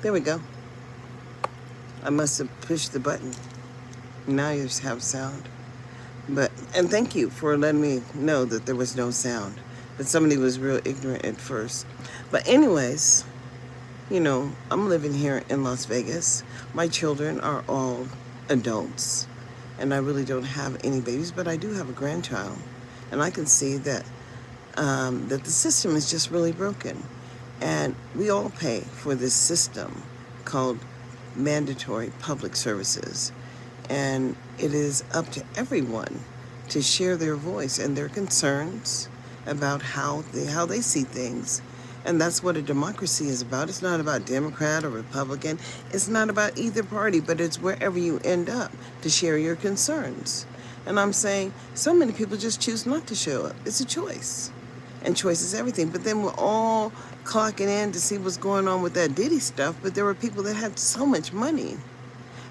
There we go. I must have pushed the button. Now you have sound. And thank you for letting me know that there was no sound. That somebody was real ignorant at first. But anyways, I'm living here in Las Vegas. My children are all adults, and I really don't have any babies, but I do have a grandchild, and I can see that the system is just really broken, and we all pay for this system called mandatory public services, and it is up to everyone to share their voice and their concerns about how they see things. And that's what a democracy is about. It's not about Democrat or Republican. It's not about either party, but it's wherever you end up to share your concerns. And I'm saying so many people just choose not to show up. It's a choice. And choice is everything. But then we're all clocking in to see what's going on with that Diddy stuff. But there were people that had so much money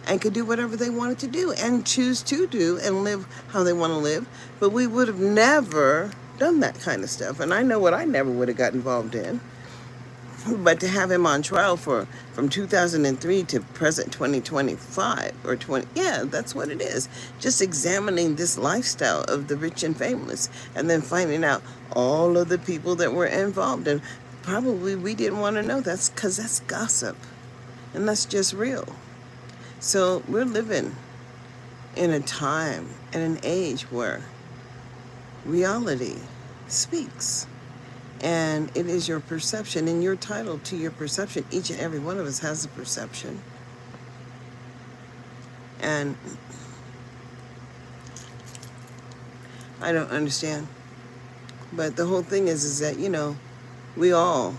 and could do whatever they wanted to do and choose to do and live how they want to live. But we would have never done that kind of stuff. And I know what I never would have got involved in. But to have him on trial from 2003 to present 2025 or 20, yeah, that's what it is. Just examining this lifestyle of the rich and famous and then finding out all of the people that were involved. And probably we didn't want to know. That's because that's gossip. And that's just real. So we're living in a time and an age where reality speaks. And it is your perception, and you're entitled to your perception. Each and every one of us has a perception. And I don't understand. But the whole thing is that, we all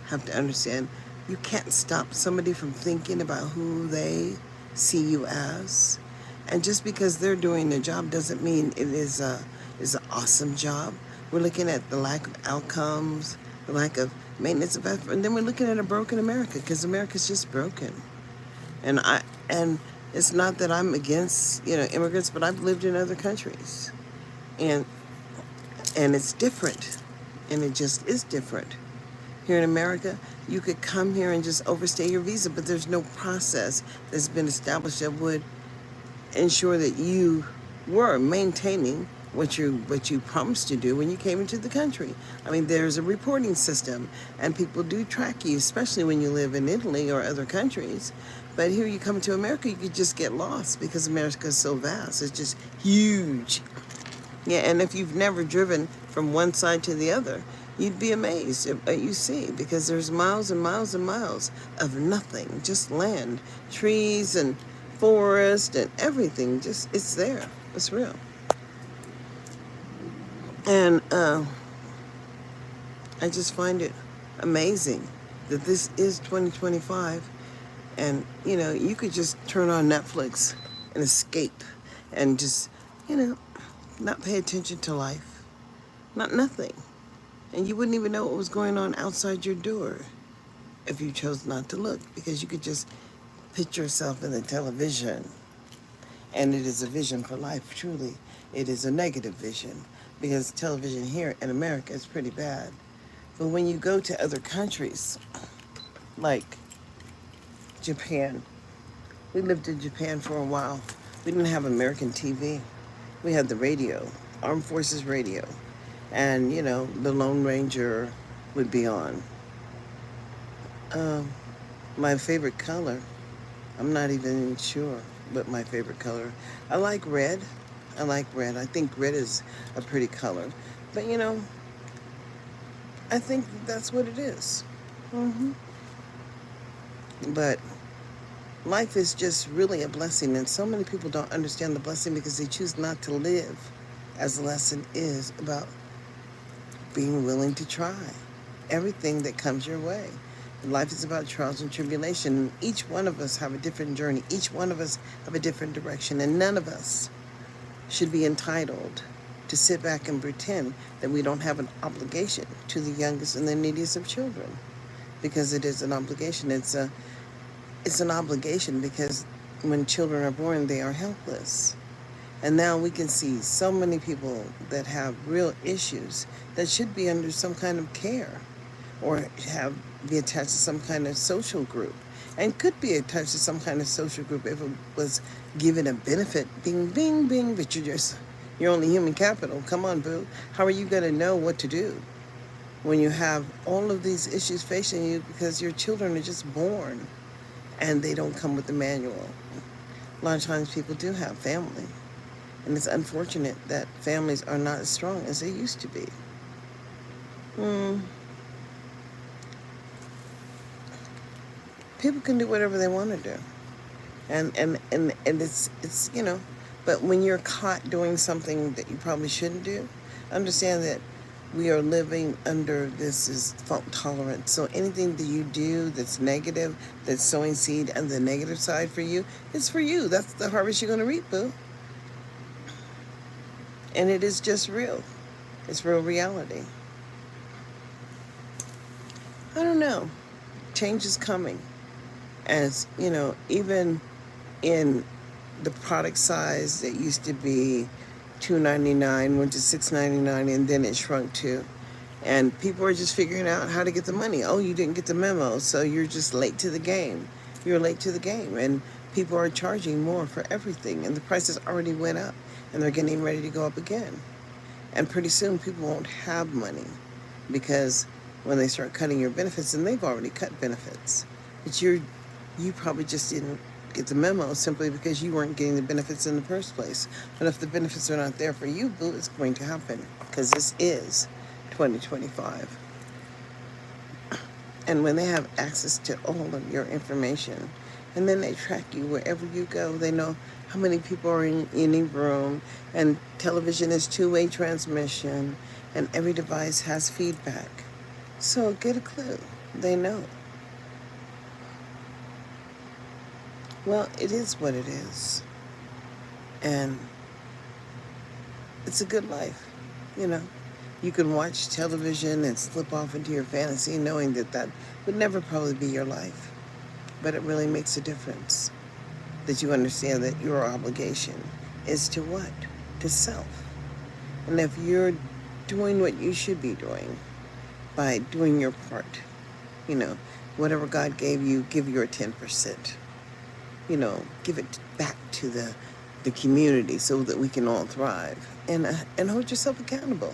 have to understand you can't stop somebody from thinking about who they see you as. And just because they're doing their job doesn't mean it is an awesome job. We're looking at the lack of outcomes, the lack of maintenance of effort, and then we're looking at a broken America because America's just broken. And it's not that I'm against immigrants, but I've lived in other countries, and it's different, and it just is different. Here in America, you could come here and just overstay your visa, but there's no process that's been established that would ensure that you were maintaining what you promised to do when you came into the country. I mean, there's a reporting system, and people do track you, especially when you live in Italy or other countries. But here you come to America, you could just get lost because America is so vast. It's just huge. Yeah, and if you've never driven from one side to the other, you'd be amazed at what you see, because there's miles and miles and miles of nothing, just land, trees and forest and everything. Just, it's there. It's real. And I just find it amazing that this is 2025, and you could just turn on Netflix and escape and just not pay attention to life, nothing, and you wouldn't even know what was going on outside your door if you chose not to look, because you could just picture yourself in the television, and it is a vision for life. Truly, it is a negative vision, because television here in America is pretty bad. But when you go to other countries, like Japan, we lived in Japan for a while. We didn't have American TV. We had the radio, Armed Forces radio. And, the Lone Ranger would be on. My favorite color, I'm not even sure what my favorite color. I like red. I think red is a pretty color. But, I think that's what it is. But life is just really a blessing. And so many people don't understand the blessing because they choose not to live as the lesson is about being willing to try everything that comes your way. Life is about trials and tribulation. Each one of us have a different journey. Each one of us have a different direction. And none of us should be entitled to sit back and pretend that we don't have an obligation to the youngest and the neediest of children, because it is an obligation. It's an obligation because when children are born, they are helpless. And now we can see so many people that have real issues that should be under some kind of care or have be attached to some kind of social group, and could be attached to some kind of social group if it was given a benefit. Bing, bing, bing. But you're only human capital. Come on, boo. How are you going to know what to do when you have all of these issues facing you because your children are just born and they don't come with the manual? A lot of times people do have family, and it's unfortunate that families are not as strong as they used to be. People can do whatever they want to do, and it's but when you're caught doing something that you probably shouldn't do, understand that we are living under this is fault tolerance. So anything that you do that's negative, that's sowing seed on the negative side for you, it's for you. That's the harvest you're going to reap, boo. And it is just real. It's real reality. I don't know. Change is coming. As even in the product size that used to be $2.99 went to $6.99, and then it shrunk to, and people are just figuring out how to get the money. Oh, you didn't get the memo, so you're just late to the game. You're late to the game, and people are charging more for everything, and the prices already went up, and they're getting ready to go up again. And pretty soon people won't have money, because when they start cutting your benefits, and they've already cut benefits, but you probably just didn't get the memo simply because you weren't getting the benefits in the first place. But if the benefits are not there for you, boo, it's going to happen, because this is 2025. And when they have access to all of your information, and then they track you wherever you go, they know how many people are in any room, and television is two-way transmission, and every device has feedback. So get a clue. They know. Well, it is what it is. And it's a good life, You can watch television and slip off into your fantasy knowing that would never probably be your life. But it really makes a difference that you understand that your obligation is to what? To self. And if you're doing what you should be doing by doing your part, whatever God gave you, give your 10%. Give it back to the community so that we can all thrive, and hold yourself accountable,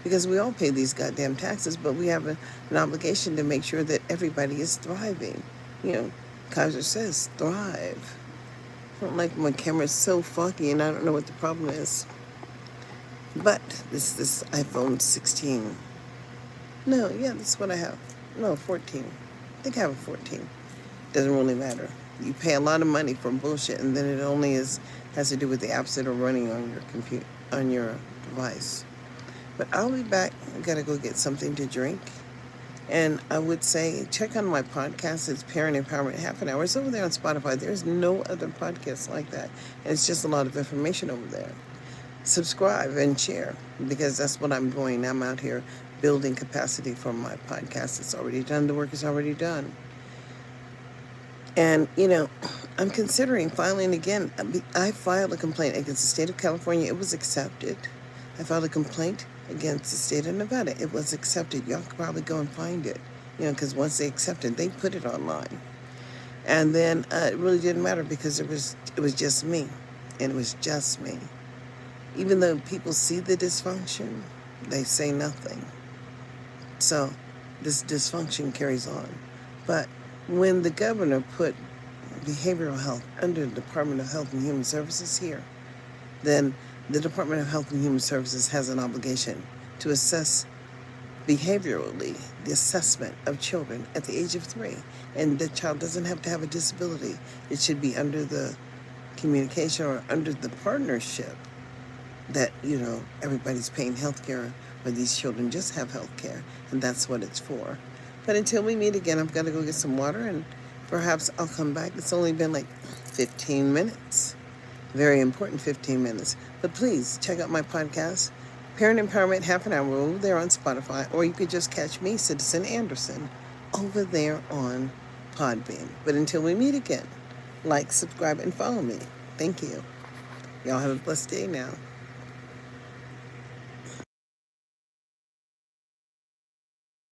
because we all pay these goddamn taxes, but we have an obligation to make sure that everybody is thriving. Kaiser says thrive. I don't like my camera's so foggy and I don't know what the problem is. But this iPhone 16. No, yeah, that's what I have. No, 14. I think I have a 14. Doesn't really matter. You pay a lot of money for bullshit, and then it only has to do with the apps that are running on your on your device. But I'll be back. I gotta go get something to drink. And I would say check on my podcast. It's Parent Empowerment Half an Hour. It's over there on Spotify. There's no other podcast like that. And it's just a lot of information over there. Subscribe and share, because that's what I'm doing. I'm out here building capacity for my podcast. It's already done. The work is already done. And, I'm considering filing again. I filed a complaint against the state of California. It was accepted. I filed a complaint against the state of Nevada. It was accepted. Y'all could probably go and find it, because once they accepted, they put it online. And then it really didn't matter, because it was just me. And it was just me. Even though people see the dysfunction, they say nothing. So this dysfunction carries on. But when the governor put behavioral health under the Department of Health and Human Services here, then the Department of Health and Human Services has an obligation to assess behaviorally the assessment of children at the age of 3. And the child doesn't have to have a disability. It should be under the communication or under the partnership that, everybody's paying health care, but these children just have health care, and that's what it's for. But until we meet again, I've got to go get some water, and perhaps I'll come back. It's only been like 15 minutes. Very important 15 minutes. But please check out my podcast, Parent Empowerment Half an Hour, over there on Spotify, or you could just catch me, Citizen Anderson, over there on Podbean. But until we meet again, like, subscribe, and follow me. Thank you. Y'all have a blessed day now.